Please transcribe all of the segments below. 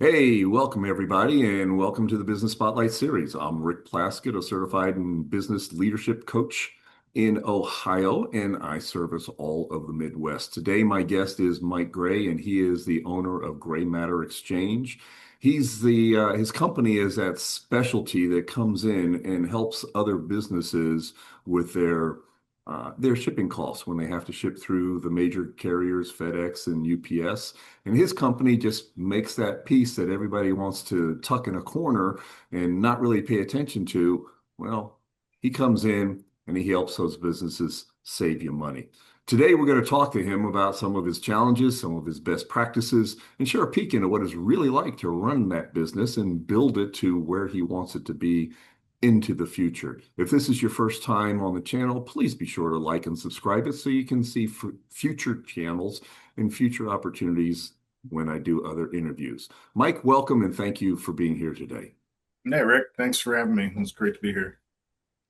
Hey, welcome everybody, and welcome to the Business Spotlight series. I'm Rick Plasket, a certified and business leadership coach in Ohio, and I service all of the Midwest. Today, my guest is Mike Gray, and he is the owner of Gray Matter Exchange. His company is that specialty that comes in and helps other businesses with their shipping costs when they have to ship through the major carriers, FedEx and UPS. And his company just makes that piece that everybody wants to tuck in a corner and not really pay attention to. Well, he comes in and he helps those businesses save you money. Today, we're going to talk to him about some of his challenges, some of his best practices, and share a peek into what it's really like to run that business and build it to where he wants it to be into the future. If this is your first time on the channel, please be sure to like and subscribe it so you can see future channels and future opportunities when I do other interviews. Mike, welcome and thank you for being here today. Hey Rick, thanks for having me. It's great to be here.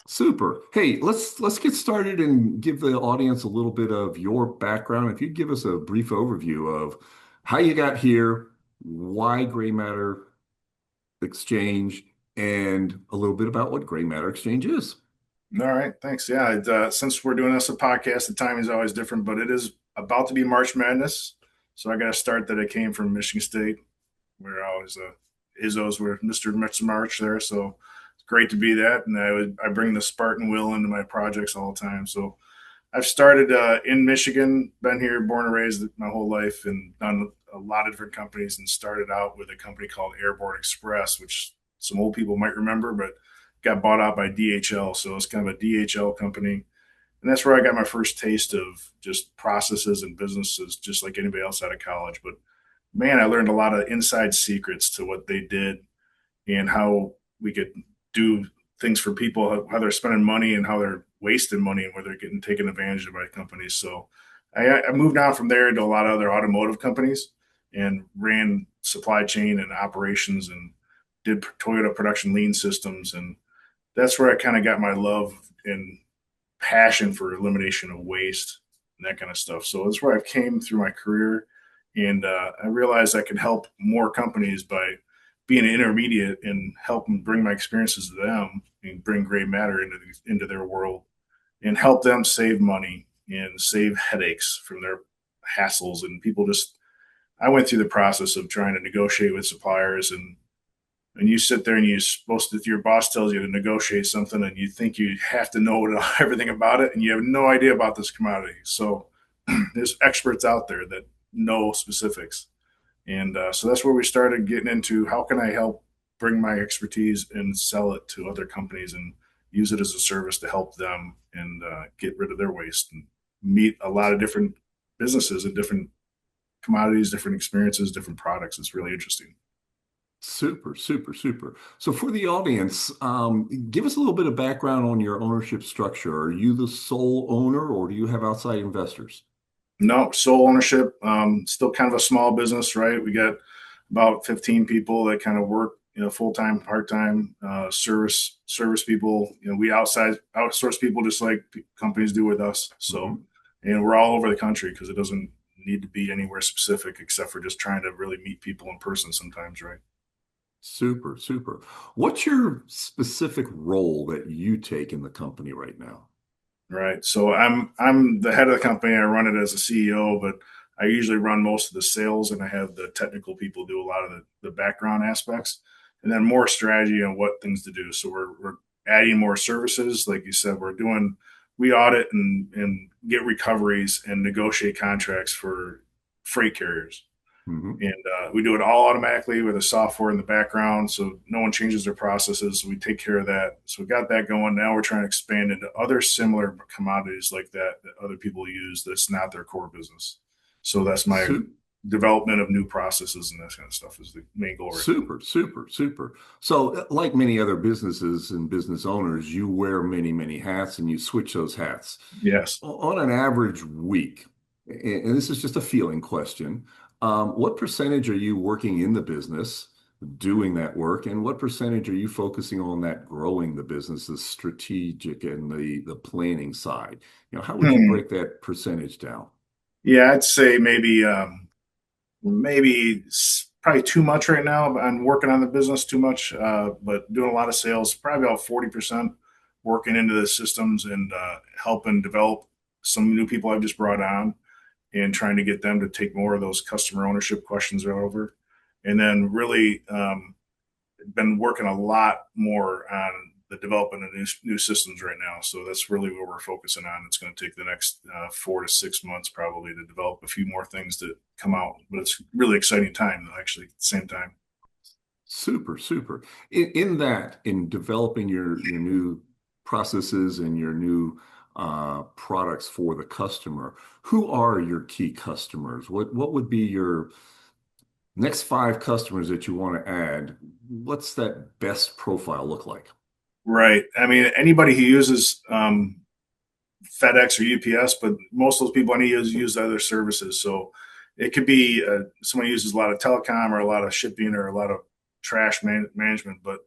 Super. Hey, let's get started and give the audience a little bit of your background. If you'd give us a brief overview of how you got here, why Gray Matter Exchange, and a little bit about what Gray Matter Exchange is. All right, thanks. Yeah, since we're doing this a podcast, the timing is always different, but it is about to be March Madness, so I got to start that I came from Michigan State, where I was Izzo's were Mr. March there. So it's great to be that, and I bring the Spartan will into my projects all the time. So I've started in Michigan, been here, born and raised my whole life, and done a lot of different companies. And started out with a company called Airborne Express, which some old people might remember, but got bought out by DHL. So it's kind of a DHL company, and that's where I got my first taste of just processes and businesses, just like anybody else out of college. But man, I learned a lot of inside secrets to what they did and how we could do things for people, how they're spending money and how they're wasting money and where they're getting taken advantage of by companies. So I moved on from there into a lot of other automotive companies and ran supply chain and operations and did Toyota production lean systems. And that's where I kind of got my love and passion for elimination of waste and that kind of stuff. So that's where I came through my career. And I realized I could help more companies by being an intermediate and help them bring my experiences to them and bring Gray Matter into their world and help them save money and save headaches from their hassles. And people just, I went through the process of trying to negotiate with suppliers, and you sit there and you're supposed to, your boss tells you to negotiate something and you think you have to know everything about it and you have no idea about this commodity. So there's experts out there that know specifics. And so that's where we started getting into how can I help bring my expertise and sell it to other companies and use it as a service to help them and get rid of their waste and meet a lot of different businesses and different commodities, different experiences, different products. It's really interesting. Super, super, super. So for the audience, give us a little bit of background on your ownership structure. Are you the sole owner or do you have outside investors? No, sole ownership. Still kind of a small business, right? We got about 15 people that kind of work, full time, part time, service people. We outsource people just like companies do with us. So, Mhm. and we're all over the country because it doesn't need to be anywhere specific except for just trying to really meet people in person sometimes, right? Super, super. What's your specific role that you take in the company right now? Right. So I'm the head of the company. I run it as a CEO, but I usually run most of the sales, and I have the technical people do a lot of the background aspects, and then more strategy on what things to do. So we're adding more services, like you said. We audit and get recoveries and negotiate contracts for freight carriers. Mhm. And we do it all automatically with a software in the background, so no one changes their processes. So we take care of that. So we got that going. Now we're trying to expand into other similar commodities like that other people use. That's not their core business. So that's my Su- development of new processes and that kind of stuff is the main goal right now. Super, super, super. So, like many other businesses and business owners, you wear many, many hats and you switch those hats. Yes. On an average week, and this is just a feeling question, what percentage are you working in the business doing that work, and what percentage are you focusing on that growing the business, the strategic and the planning side? How would you Hmm. break that percentage down? Yeah, I'd say maybe probably too much right now. I'm working on the business too much, but doing a lot of sales, probably about 40% working into the systems and helping develop some new people I've just brought on and trying to get them to take more of those customer ownership questions over. And then really been working a lot more on the development of new systems right now. So that's really what we're focusing on. It's going to take the next 4 to 6 months probably to develop a few more things to come out. But it's really exciting time, actually, at the same time. Super, super. In that, in developing your new processes and your new products for the customer, who are your key customers? What would be your next five customers that you want to add? What's that best profile look like? Right. I mean, anybody who uses FedEx or UPS, but most of those people only use other services. So it could be someone who uses a lot of telecom or a lot of shipping or a lot of trash management. But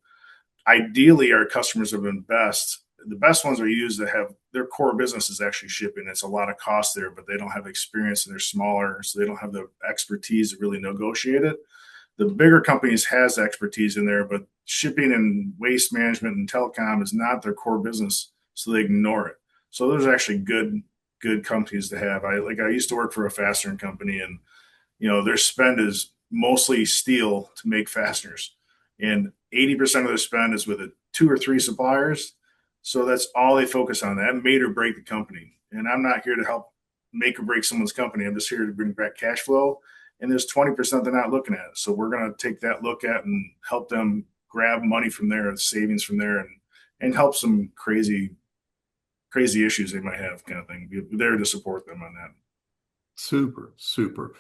ideally, our customers have been best. The best ones are used that have their core business is actually shipping. It's a lot of cost there, but they don't have experience and they're smaller, so they don't have the expertise to really negotiate it. The bigger companies has expertise in there, but shipping and waste management and telecom is not their core business, so they ignore it. So those are actually good companies to have. I used to work for a fastener company, and their spend is mostly steel to make fasteners, and 80% of their spend is with two or three suppliers. So that's all they focus on. That made or break the company. And I'm not here to help make or break someone's company. I'm just here to bring back cash flow, and there's 20% they're not looking at. So we're going to take that look at and help them grab money from there, savings from there, and help some crazy issues they might have, kind of thing. We're there to support them on that. Super, super.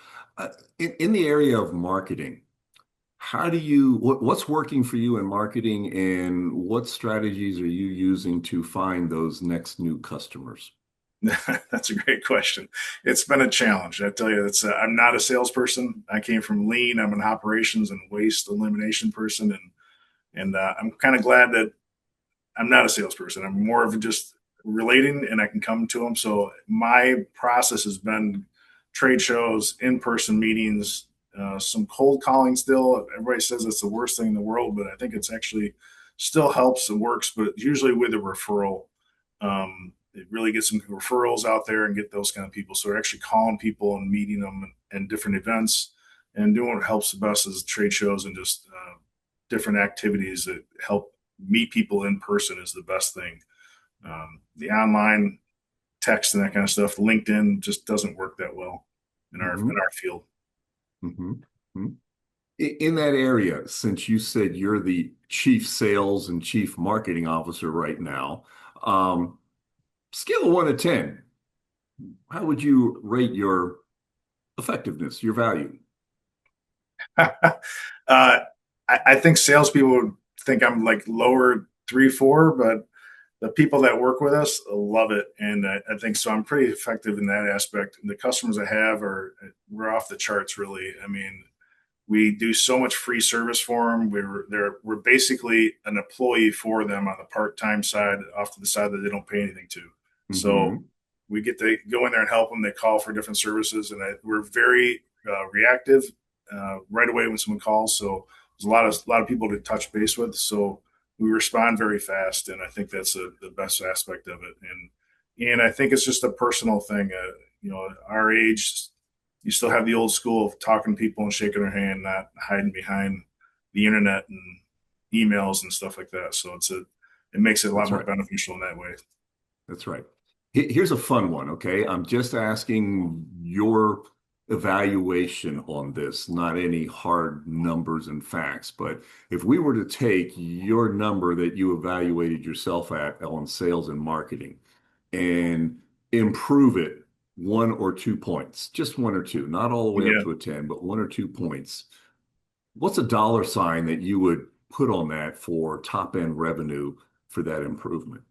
In the area of marketing, what's working for you in marketing and what strategies are you using to find those next new customers? That's a great question. It's been a challenge. I tell you, I'm not a salesperson. I came from lean. I'm an operations and waste elimination person, and I'm kind of glad that I'm not a salesperson. I'm more of just relating, and I can come to them. So my process has been trade shows, in-person meetings, some cold calling. Still, everybody says it's the worst thing in the world, but I think it's actually still helps and works. But usually with a referral, it really gets some referrals out there and get those kind of people. So we're actually calling people and meeting them in different events, and doing what helps the best is trade shows and just different activities that help meet people in person is the best thing. The online text and that kind of stuff, LinkedIn just doesn't work that well in our Hmm. field. Hmm. In that area, since you said you're the chief sales and chief marketing officer right now, scale of 1 to 10, how would you rate your effectiveness, your value? I think salespeople would think I'm like lower 3, 4, but the people that work with us love it, and I think so. I'm pretty effective in that aspect. And the customers I have we're off the charts, really. I mean, we do so much free service for them. We're basically an employee for them on the part time side, off to the side that they don't pay anything to. So Hmm. we get to go in there and help them. They call for different services, and we're very reactive right away when someone calls. So there's a lot of people to touch base with. So we respond very fast, and I think that's the best aspect of it. And I think it's just a personal thing. Our age, you still have the old school of talking to people and shaking their hand, not hiding behind the internet and emails and stuff like that. So it makes it a lot That's more right. beneficial in that way. That's right. Here's a fun one, okay? I'm just asking your evaluation on this, not any hard numbers and facts. But if we were to take your number that you evaluated yourself at on sales and marketing and improve it 1 or 2 points, just 1 or 2, not all the way up Yeah. to a 10, but 1 or 2 points, what's a dollar sign that you would put on that for top end revenue for that improvement?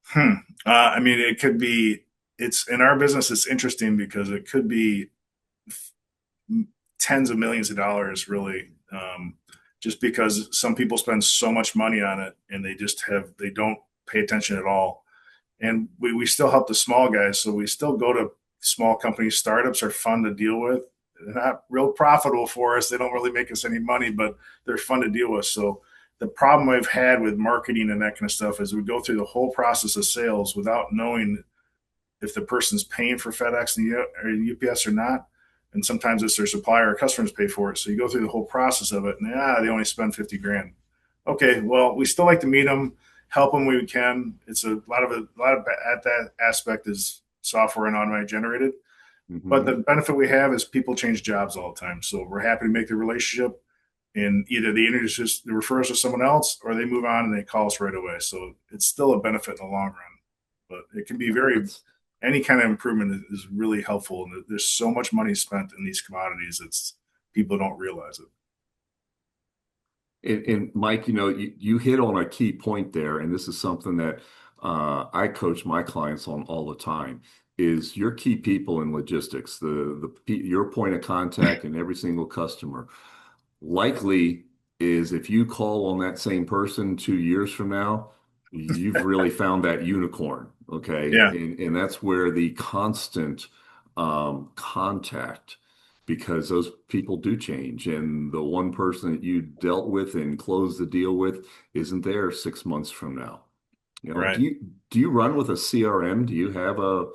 Hmm. I mean, it could be. It's in our business. It's interesting because it could be tens of millions of dollars, really. Just because some people spend so much money on it and they don't pay attention at all. And we still help the small guys, so we still go to small companies. Startups are fun to deal with. They're not real profitable for us. They don't really make us any money, but they're fun to deal with. So the problem I've had with marketing and that kind of stuff is we go through the whole process of sales without knowing if the person's paying for FedEx and UPS or not. And sometimes it's their supplier or customers pay for it. So you go through the whole process of it, and they only spend 50 grand. Okay, well, we still like to meet them, help them when we can. It's a lot of at that aspect is software and automated generated. But Hmm. the benefit we have is people change jobs all the time. So we're happy to make the relationship, and either they introduce us, they refer us to someone else, or they move on and they call us right away. So it's still a benefit in the long run, but it can be very That's any kind of improvement is really helpful. And there's so much money spent in these commodities, it's people don't realize it. and Mike, you hit on a key point there, and this is something that I coach my clients on all the time. Is your key people in logistics, your point of contact and every single customer. Likely is if you call on that same person 2 years from now, you've really found that unicorn, okay? Yeah, And that's where the constant contact, because those people do change, and the one person that you dealt with and closed the deal with isn't there 6 months from now. right. Do you run with a CRM? Do you have a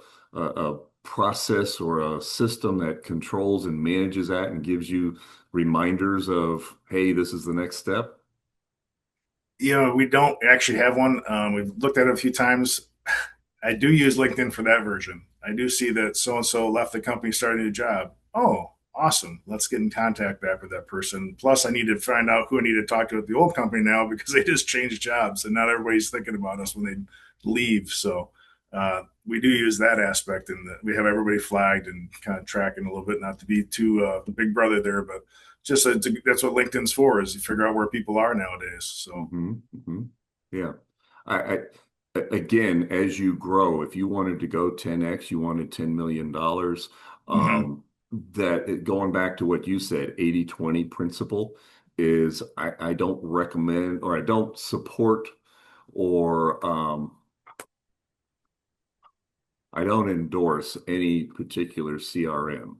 process or a system that controls and manages that and gives you reminders of, hey, this is the next step? We don't actually have one. We've looked at it a few times. I do use LinkedIn for that version. I do see that so and so left the company, started a new job. Oh, awesome. Let's get in contact back with that person. Plus, I need to find out who I need to talk to at the old company now because they just changed jobs and not everybody's thinking about us when they leave. So we do use that aspect, and we have everybody flagged and kind of tracking a little bit, not to be too the big brother there, but just that's what LinkedIn's for, is you figure out where people are nowadays. So, Hmm. Hmm. Yeah. Again, as you grow, if you wanted to go 10x, you wanted $10 million, mhm. going back to what you said, 80/20 principle is I don't recommend or I don't support or I don't endorse any particular CRM.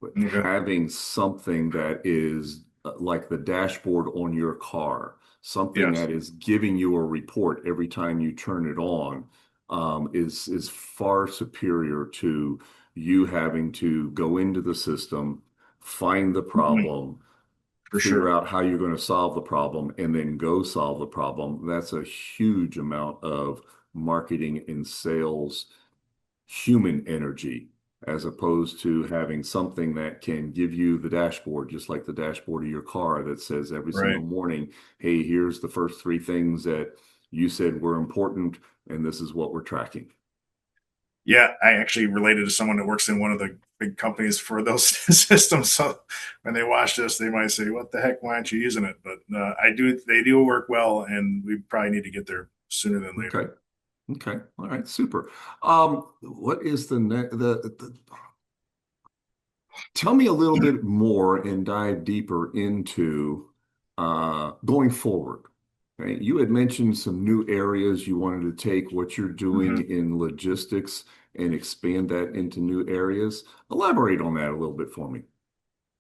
But Okay. having something that is like the dashboard on your car, something Yes. that is giving you a report every time you turn it on, is far superior to you having to go into the system, find the Mhm. problem, For figure sure. out how you're going to solve the problem, and then go solve the problem. That's a huge amount of marketing and sales human energy, as opposed to having something that can give you the dashboard, just like the dashboard of your car that says every single Right. morning, hey, here's the first three things that you said were important, and this is what we're tracking. Yeah, I actually related to someone that works in one of the big companies for those systems. So when they watch this, they might say, "What the heck? Why aren't you using it?" But I do. They do work well, and we probably need to get there sooner than later. Okay. Okay. All right. Super. What is the next? Tell me a little bit more and dive deeper into going forward. Okay? You had mentioned some new areas you wanted to take what you're Mhm. doing in logistics and expand that into new areas. Elaborate on that a little bit for me.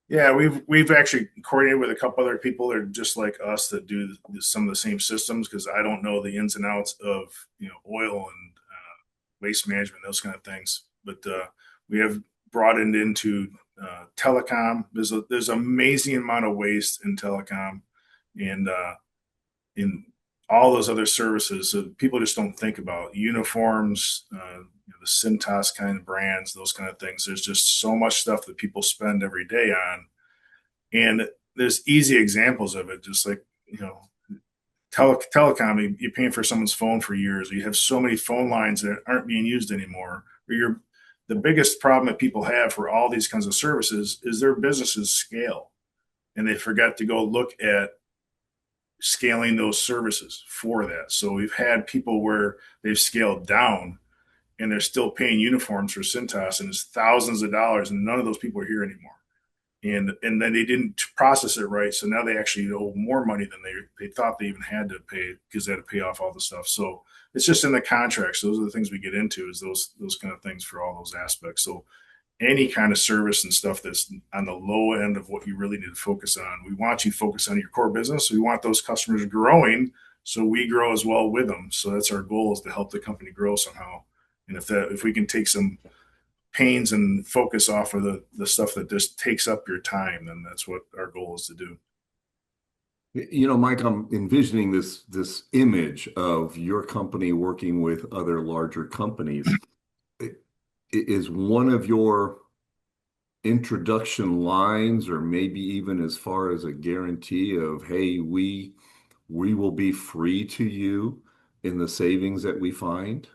Yeah, we've actually coordinated with a couple other people that are just like us that do some of the same systems, because I don't know the ins and outs of oil and waste management, those kind of things. But we have brought it into telecom. There's an amazing amount of waste in telecom, and in all those other services that people just don't think about. Uniforms, the Cintas kind of brands, those kind of things. There's just so much stuff that people spend every day on, and there's easy examples of it. Just like telecom, you're paying for someone's phone for years. You have so many phone lines that aren't being used anymore. Or the biggest problem that people have for all these kinds of services is their businesses scale, and they forget to go look at scaling those services for that. So we've had people where they've scaled down and they're still paying uniforms for Cintas, and it's thousands of dollars, and none of those people are here anymore. And then they didn't process it right, so now they actually owe more money than they thought they even had to pay, because they had to pay off all the stuff. So it's just in the contracts. Those are the things we get into, is those kind of things for all those aspects. So any kind of service and stuff that's on the low end of what you really need to focus on. We want you to focus on your core business. We want those customers growing so we grow as well with them. So that's our goal, is to help the company grow somehow. And if we can take some pains and focus off of the stuff that just takes up your time, then that's what our goal is to do. Mike, I'm envisioning this image of your company working with other larger companies. Is one of your introduction lines, or maybe even as far as a guarantee of, hey, we will be free to you in the savings that we find?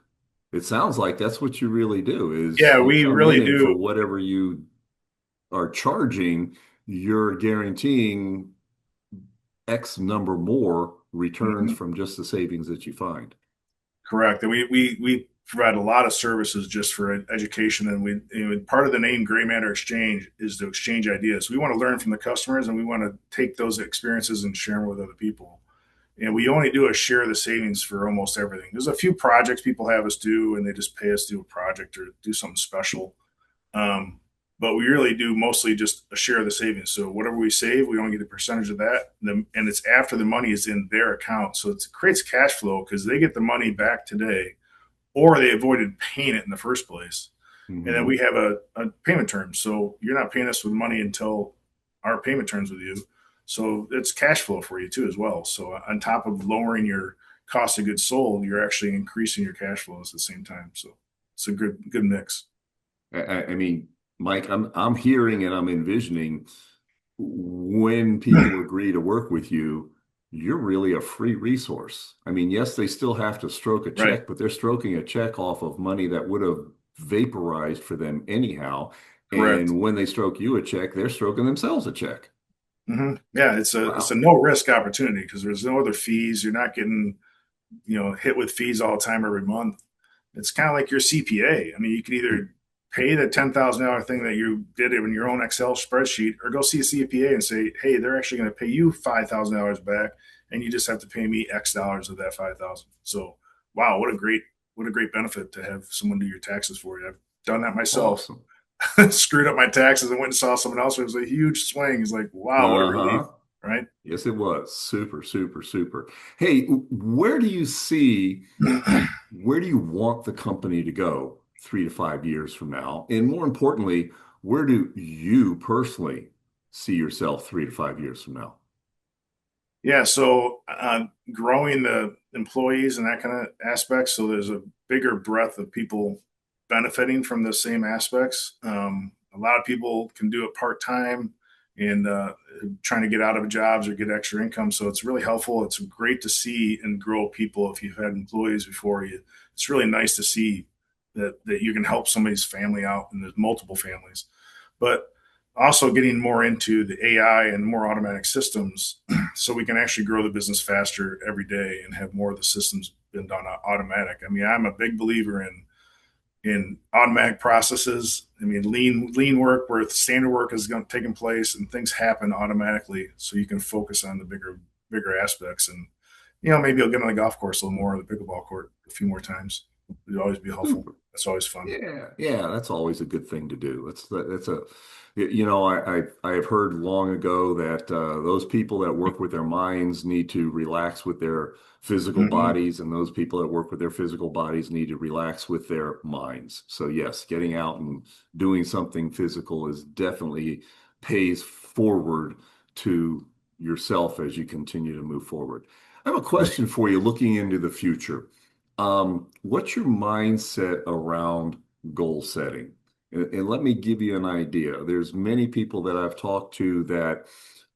It sounds like that's what you really do, is Yeah, you we come in really and for do. whatever you are charging, you're guaranteeing X number more returns Mhm. from just the savings that you find. Correct. And we provide a lot of services just for education. And part of the name Gray Matter Exchange is to exchange ideas. We want to learn from the customers, and we want to take those experiences and share them with other people. And we only do a share of the savings for almost everything. There's a few projects people have us do, and they just pay us to do a project or do something special. Um, but we really do mostly just a share of the savings. So whatever we save, we only get a percentage of that, and it's after the money is in their account. So it creates cash flow because they get the money back today, or they avoided paying it in the first place. And then we Hmm. have a payment term. So you're not paying us with money until our payment terms with you. So it's cash flow for you too as well. So on top of lowering your cost of goods sold, you're actually increasing your cash flows at the same time. So it's a good mix. I mean, Mike, I'm hearing and I'm envisioning when people agree to work with you, you're really a free resource. I mean, yes, they still have to stroke a Right. check, but they're stroking a check off of money that would have vaporized for them anyhow. Correct. And when they stroke you a check, they're stroking themselves a check. Yeah, it's a Wow. no risk opportunity because there's no other fees. You're not getting hit with fees all the time every month. It's kind of like your CPA. I mean, you can either pay the $10,000 thing that you did in your own Excel spreadsheet, or go see a CPA and say, hey, they're actually going to pay you $5,000 back, and you just have to pay me X dollars of that 5,000. So, wow, what a great benefit to have someone do your taxes for you. I've done that myself. Awesome. Screwed up my taxes and went and saw someone else. It was a huge swing. It's like, wow, what a relief, Uh-huh. right? Yes, it was. Super, super, super. Hey, where do you want the company to go 3 to 5 years from now? And more importantly, where do you personally see yourself 3 to 5 years from now? Yeah, so growing the employees and that kind of aspects, so there's a bigger breadth of people benefiting from the same aspects. A lot of people can do it part time and trying to get out of jobs or get extra income. So it's really helpful. It's great to see and grow people. If you've had employees before you, it's really nice to see that you can help somebody's family out, and there's multiple families. But also getting more into the AI and more automatic systems so we can actually grow the business faster every day and have more of the systems been done automatic. I mean, I'm a big believer in automatic processes. I mean, lean work where standard work is going to taking place and things happen automatically, so you can focus on the bigger aspects. And maybe I'll get on the golf course a little more, or the pickleball court a few more times. It'd always be helpful. Super. That's always fun. Yeah, yeah, that's always a good thing to do. That's a, I have heard long ago that those people that work with their minds need to relax with their physical Mm-hmm. bodies, and those people that work with their physical bodies need to relax with their minds. So yes, getting out and doing something physical is definitely pays forward to yourself as you continue to move forward. I have a Right. question for you looking into the future. What's your mindset around goal setting? And let me give you an idea. There's many people that I've talked to that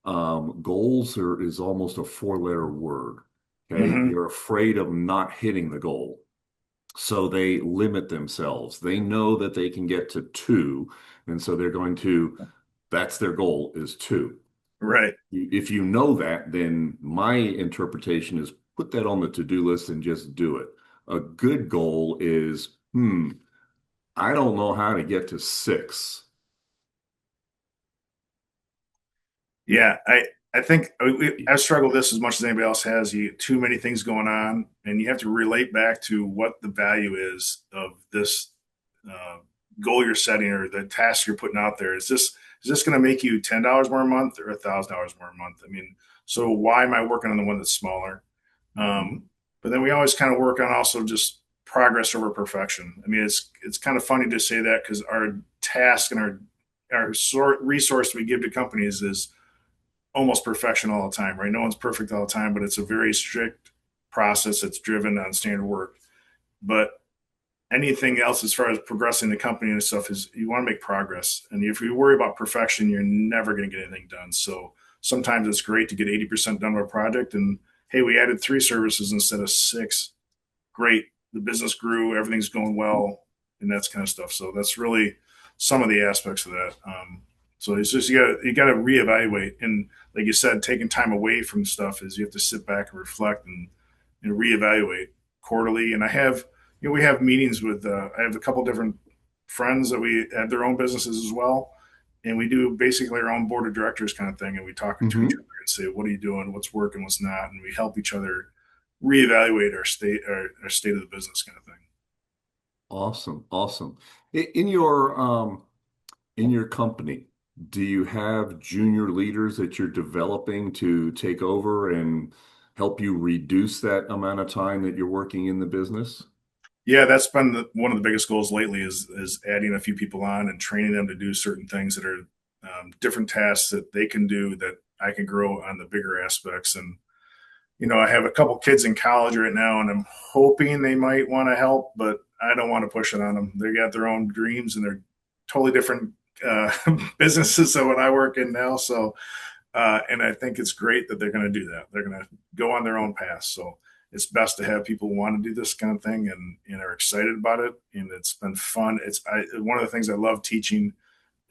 is almost a four-letter word. Okay, Mm-hmm. they're afraid of not hitting the goal, so they limit themselves. They know that they can get to two, and so they're going to. That's their goal is two. Right. If you know that, then my interpretation is put that on the to-do list and just do it. A good goal is, I don't know how to get to six. Yeah, I think I've struggled with this as much as anybody else has. You get too many things going on, and you have to relate back to what the value is of this uh, goal you're setting or the task you're putting out there. Is this going to make you $10 more a month or $1,000 more a month? I mean, so why am I working on the one that's smaller? Mhm. But then we always kind of work on also just progress over perfection. I mean, it's kind of funny to say that because our task and our sort resource we give to companies is almost perfection all the time, right? No one's perfect all the time, but it's a very strict process that's driven on standard work. But anything else as far as progressing the company and stuff is you want to make progress. And if you worry about perfection, you're never going to get anything done. So sometimes it's great to get 80% done of a project. And hey, we added 3 services instead of 6. Great. The business grew, everything's going well, and that's kind of stuff. So that's really some of the aspects of that. So it's just you got to reevaluate, and like you said, taking time away from stuff is you have to sit back and reflect and reevaluate quarterly. And we have meetings with I have a couple different friends that we have their own businesses as well, and we do basically our own board of directors kind of thing, and we talk to each Mhm. other and say, what are you doing, what's working, what's not, and we help each other reevaluate our state of the business kind of thing. Awesome. Awesome. In your company, do you have junior leaders that you're developing to take over and help you reduce that amount of time that you're working in the business? Yeah, that's been one of the biggest goals lately is adding a few people on and training them to do certain things that are different tasks that they can do that I can grow on the bigger aspects. And I have a couple kids in college right now, and I'm hoping they might want to help, but I don't want to push it on them. They got their own dreams and they're totally different uh, businesses than what I work in now. So and I think it's great that they're going to do that. They're going to go on their own path. So it's best to have people who want to do this kind of thing and are excited about it. And it's been fun. One of the things I love teaching.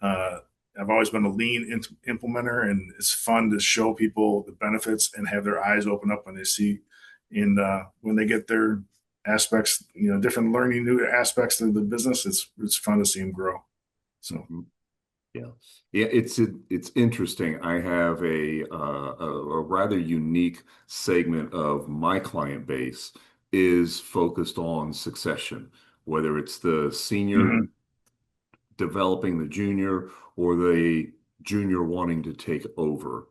Uh, I've always been a lean implementer, and it's fun to show people the benefits and have their eyes open up when they see, and when they get their aspects, different learning new aspects of the business. It's fun to see them grow. So. Mhm. Yeah. Yeah, it's interesting. I have a rather unique segment of my client base is focused on succession, whether it's the senior Mhm. developing the junior or the junior wanting to take over.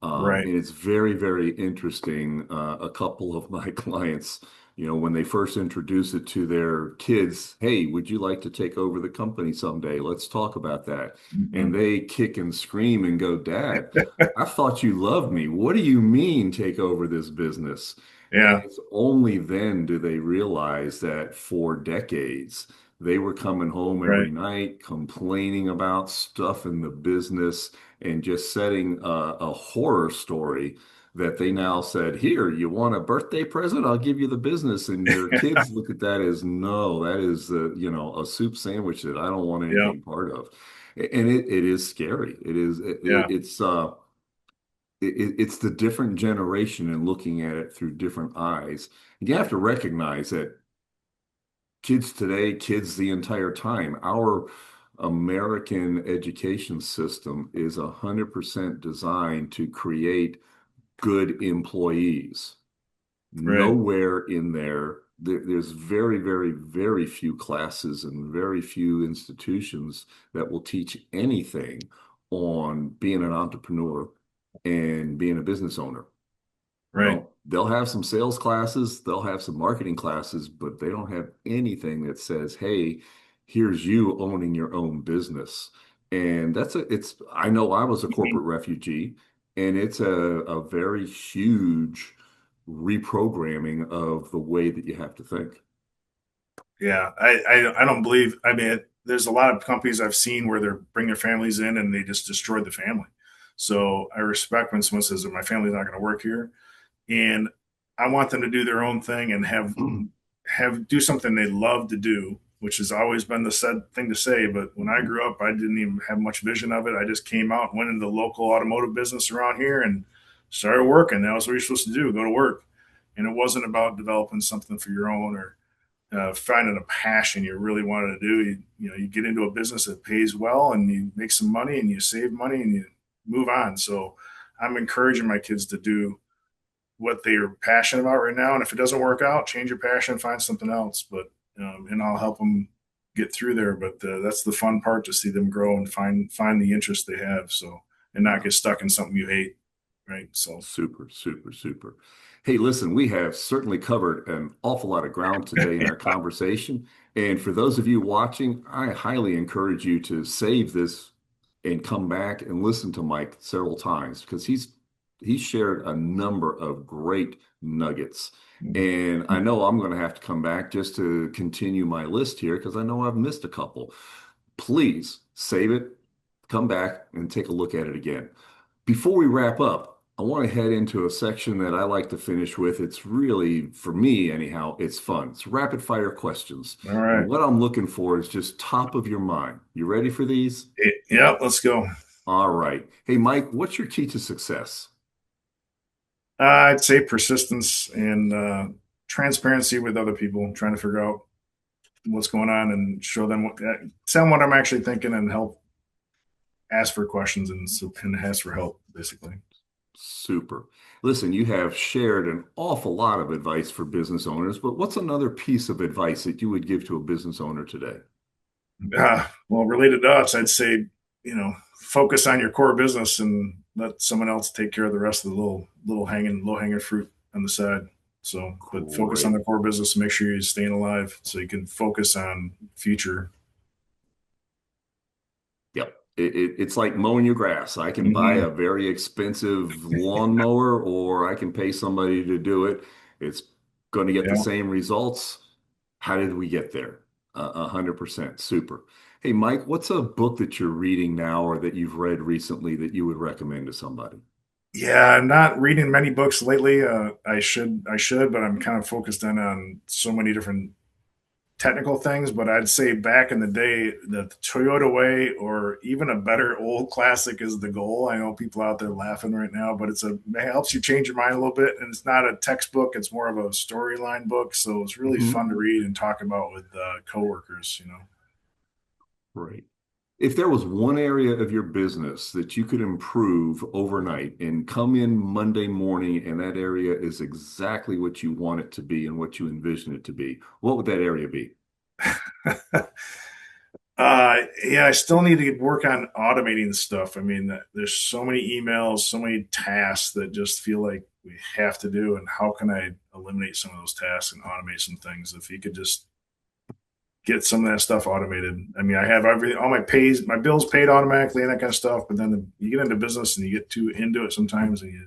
Right. And it's very, very interesting. A couple of my clients, when they first introduce it to their kids, hey, would you like to take over the company someday? Let's talk about that. And Mhm. they kick and scream and go, Dad, I thought you loved me. What do you mean take over this business? And Yeah. it's only then do they realize that for decades, they were coming home every Right. night complaining about stuff in the business and just setting a horror story that they now said, Here, you want a birthday present? I'll give you the business. And their kids look at that as, no, that is, a soup sandwich that I don't want Yeah. anything part of. And it is scary. It is, Yeah. it's the different generation and looking at it through different eyes. You have to recognize that kids today, kids the entire time. Our American education system is 100% designed to create good employees. Right. Nowhere in there's very, very, very few classes and very few institutions that will teach anything on being an entrepreneur and being a business owner. Right. They'll have some sales classes, they'll have some marketing classes, but they don't have anything that says, hey, here's you owning your own business. And I know I was a corporate refugee, and it's a very huge reprogramming of the way that you have to think. Yeah, I don't believe. I mean, there's a lot of companies I've seen where they bring their families in and they just destroy the family. So I respect when someone says that my family's not going to work here, and I want them to do their own thing and have do something they love to do, which has always been the said thing to say. But when I grew up, I didn't even have much vision of it. I just came out, went into the local automotive business around here, and started working. That was what you're supposed to do: go to work. And it wasn't about developing something for your own or finding a passion you really wanted to do. You get into a business that pays well and you make some money and you save money and you move on. So I'm encouraging my kids to do what they are passionate about right now. And if it doesn't work out, change your passion, find something else. But and I'll help them. get through there. But that's the fun part, to see them grow and find the interest they have. So, and not Yeah. get stuck in something you hate, right? So, Super, super, super. Hey, listen, we have certainly covered an awful lot of ground today in our conversation. And for those of you watching, I highly encourage you to save this and come back and listen to Mike several times because he's shared a number of great nuggets. And I know I'm going to have to come back just to continue my list here because I know I've missed a couple. Please save it, come back and take a look at it again. Before we wrap up, I want to head into a section that I like to finish with. It's really, for me anyhow, it's fun. It's rapid fire questions. all And right. what I'm looking for is just top of your mind. You ready for these? Yeah, let's go. All right. Hey, Mike, what's your key to success? I'd say persistence and transparency with other people, trying to figure out what's going on and show them tell them what I'm actually thinking, and help ask for questions, and ask for help, basically. Super. Listen, you have shared an awful lot of advice for business owners, but what's another piece of advice that you would give to a business owner today? Well, related to us, I'd say, focus on your core business and let someone else take care of the rest of the little hanging low hanging fruit on the side. So, but focus on Great. the core business and make sure you're staying alive so you can focus on future. Yep. It's like mowing your grass. I can buy Mm-hmm. a very expensive lawnmower or I can pay somebody to do it. It's going to get the Yeah. same results. How did we get there? 100%. Super. Hey, Mike, what's a book that you're reading now or that you've read recently that you would recommend to somebody? Yeah, I'm not reading many books lately. I should, but I'm kind of focused on so many different technical things. But I'd say back in the day, the Toyota way, or even a better old classic, is the goal. I know people out there laughing right now, but it helps you change your mind a little bit. And it's not a textbook; it's more of a storyline book. So it's really Hmm. fun to read and talk about with coworkers. Great. If there was one area of your business that you could improve overnight and come in Monday morning and that area is exactly what you want it to be and what you envision it to be, what would that area be? Yeah, I still need to work on automating stuff. I mean, there's so many emails, so many tasks that just feel like we have to do. And how can I eliminate some of those tasks and automate some things? If you could just get some of that stuff automated. I mean, I have all my bills paid automatically and that kind of stuff. But then you get into business and you get too into it sometimes, and you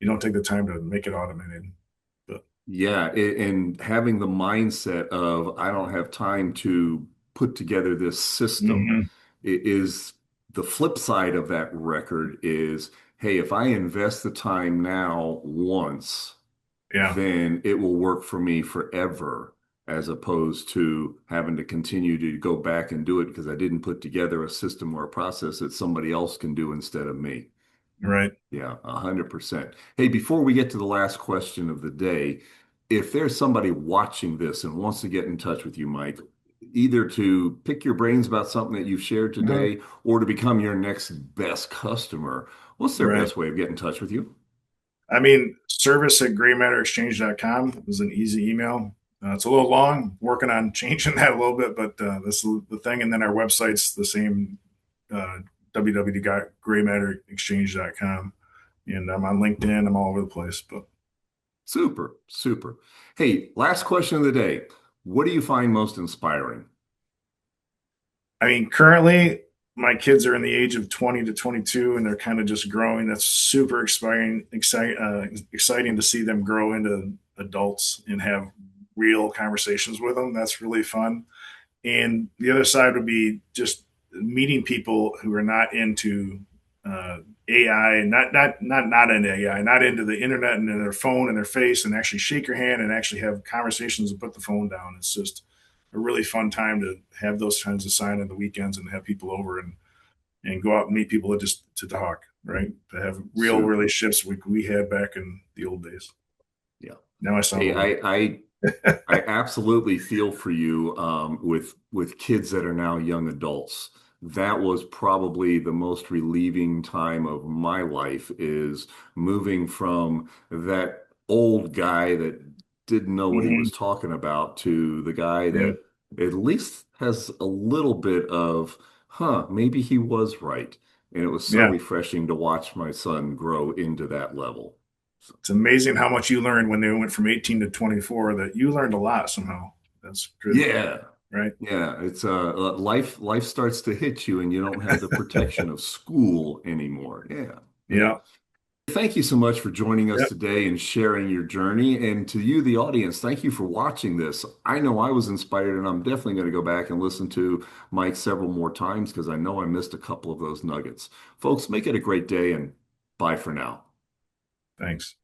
don't take the time to make it automated. But Yeah, and having the mindset of I don't have time to put together this system mhm. is the flip side of that record is, hey, if I invest the time now once, Yeah, then it will work for me forever, as opposed to having to continue to go back and do it because I didn't put together a system or a process that somebody else can do instead of me. right. Yeah, 100%. Hey, before we get to the last question of the day, if there's somebody watching this and wants to get in touch with you, Mike, either to pick your brains about something that you've shared Mhm. today or to become your next best customer, what's their Right. best way of getting in touch with you? I mean, service at graymatterexchange.com is an easy email. It's a little long, working on changing that a little bit, but that's the thing. And then our website's the same, uh, www.graymatterexchange.com. And I'm on LinkedIn. I'm all over the place. But Super, super. Hey, last question of the day. What do you find most inspiring? I mean, currently, my kids are in the age of 20 to 22, and they're kind of just growing. That's super exciting to see them grow into adults and have real conversations with them. That's really fun. And the other side would be just meeting people who are not into AI, not into AI, not into the internet and their phone and their face, and actually shake your hand and actually have conversations and put the phone down. It's just a really fun time to have those kinds of sign on the weekends and have people over and go out and meet people that just to talk, right? To have real Super. relationships we had back in the old days. Yeah. Now I sound Hey, old. I absolutely feel for you with kids that are now young adults. That was probably the most relieving time of my life is moving from that old guy that didn't know what he was Mm-hmm. talking about to the guy Yeah. that at least has a little bit of, huh, maybe he was right. And it was so Yeah. refreshing to watch my son grow into that level. So, It's amazing how much you learned when they went from 18 to 24, that you learned a lot somehow. That's good, yeah. right? Yeah, it's life starts to hit you and you don't have the protection of school anymore. Yeah. Yeah. Yeah. Thank you so much for joining us Yep. today and sharing your journey. And to you, the audience, thank you for watching this. I know I was inspired, and I'm definitely going to go back and listen to Mike several more times because I know I missed a couple of those nuggets. Folks, make it a great day and bye for now. Thanks.